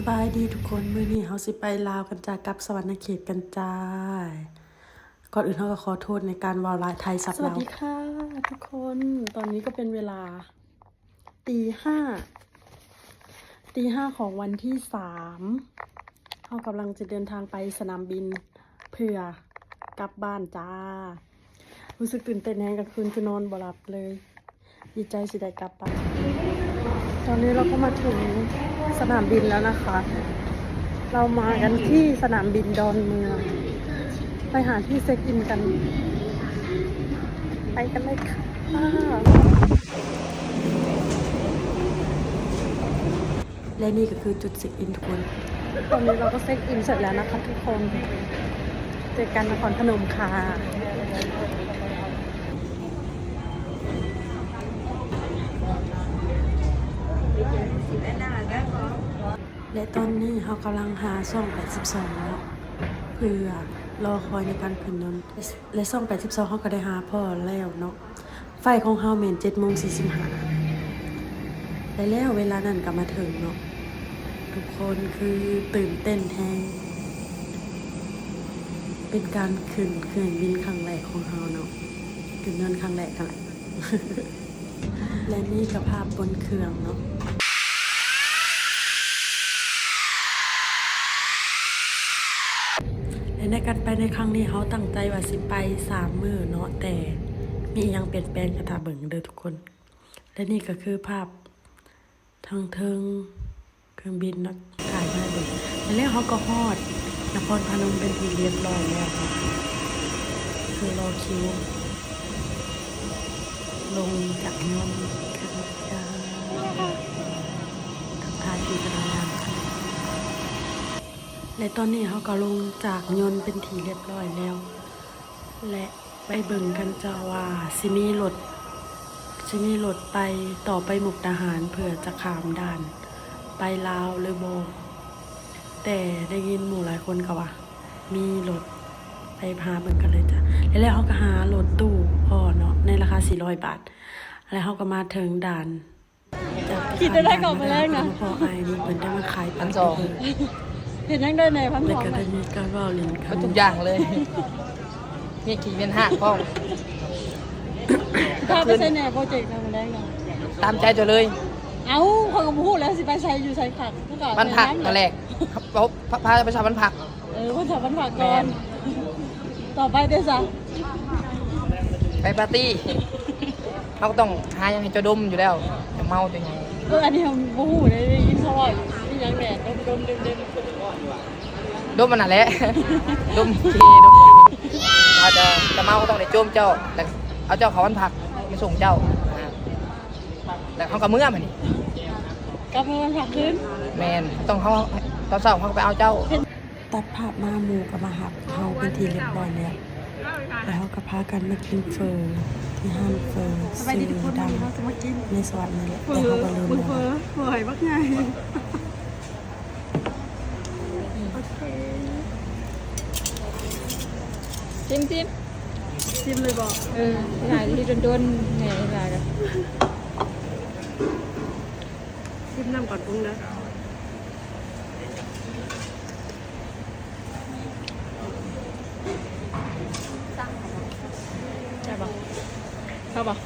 บายดีทุกคนมื้อนี้เฮาสิไปลาวกันจ้ากลับสวรรณเขตกันจ้าก่อนอื่นเฮาก็ขอโทษในการเว้าหลายไทยซับลาวสวัสดีค่ะทุกคนตอนนี้ก็เป็นเวลาตีห้าของวันที่3เฮากำลังจะเดินทางไปสนามบินเพื่อกลับบ้านจ้ารู้สึกตื่นเต้นแฮงกลางคืนคือนอนบ่หลับเลยดีใจสิได้กลับบ้านตอนนี้เราก็มาถึงสนามบินแล้วนะคะ เรามากันที่สนามบินดอนเมืองไปหาที่เช็คอินกันไปกันเลยค่ะและนี่ก็คือจุดเช็คอินทุกคนตอนนี้เราก็เช็คอินเสร็จแล้วนะคะทุกคนเจอกันนครพนมค่ะและตอนนี้เขากำลังหาช่อง82แล้วเพื่อรอคอยในการขึ้นนนและช่อง82เขาก็ได้หาพ่อแล้วเนาะไฟของเขาเมน7:45ไปแล้วเวลานั้นก็มาถึงเนาะทุกคนคือตื่นเต้นแฮงเป็นการขึ้นเครื่องบินครั้งแรกของเขาเนาะขึ้นนนครั้งแรกกันแหละ และนี่ก็ภาพบนเครื่องเนาะในการไปในครั้งนี้เขาตั้งใจว่าสิไป3 มื้อเนาะแต่มียังเปลี่ยนแปลงกระทาเบิ่งเด้อทุกคนและนี่ก็คือภาพทางเทิงเครื่องบินเนาะถ่ายมาเบิ่งแล้วเขาก็ฮอดนครพนมเป็นที่เรียบร้อยแล้วค่ะคือรอคิวลงจากยนต์กันจ้าทักทายที่พนักงานและตอนนี้เขาก็ลงจากยนต์เป็นทีเรียบร้อยแล้วและไปเบิ่งกันจ้าว่าสิมีรถไปต่อไปมุกดาหารเพื่อจะข้ามด่านไปลาวหรือบ่แต่ได้ยินหมู่หลายคนก็ว่ามีรถไปพาเบิ่งกันเลยจ้ะแล้วเขาก็หารถตู้พอเนาะในราคา400 บาทแล้วเขาก็มาถึงด่านคิดได้ก่อนมาแรกนะพอไอ้นี่เพิ่นได้มาขายเห็นยังได้ในพัน แล้ ท ว อง ก็ได้มีการว่าเล่นกันทุกอย่างเลยมีขี่เป็นหักพ่อถ้าไปใช้แนวโปรเจกต์นะมาแรกนะตามใจตัวเลยเอ้าคนก็พูดแล้วสิไปใช้อยู่ใช้ผักเมื่อก่อน มันผักตอนแรกเขาพาไปชาวมันผักวันชาวมันผักก่อนต่อไปเดี๋ยวจ้ะไปปาร์ตี้เขาก็ต้องหายังให้เจ้าดมอยู่แล้วจะเมาจะไงอันนี้ผมพูดได้ยินเขาว่าที่ยังแดดดมดมมันน่ะแหละดมเคดมถ้าจะเมาก็ต้องได้โจมเจ้าแต่เอาเจ้าเขาวันผักไปส่งเจ้าแต่เขากับเมื่อมันนี่กับเมื่อวันผักขึ้นแมนต้องเขาตอนเช้าเขาไปเอาเจ้าตัดภาพมาหมู่กับมาหับเฮาเป็นทีเรียบร้อยแล้วแล้วก็พากันมากินเฟอร์ที่ห้างเฟอร์ซื้อดังในสวรรค์นี่แหละแต่เขาก็ลืมแล้วเฟอร์มักไงจิ้มเลยบอกหลายที่โดนๆไงหลายกันจิ้มน้ำก่อนปรุงนะใช่ปะเข้าปะ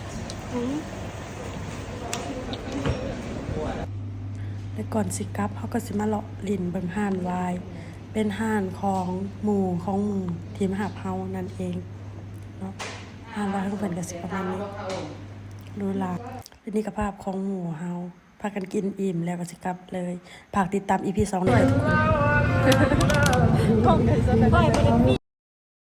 และก่อนสิกลับเขาก็สิมาเลาะลินเบิ่งห้านวายเป็นห้านของหมู่ทีมหาบเฮานั่นเองเนาะห้านวายของเพิ่นก็สิประมาณนี้ดูลาเป็นนี่กับภาพของหมู่เฮาพากันกินอิ่มแล้วก็สิกลับเลยฝากติดตาม EP 2ด้วยทุกคน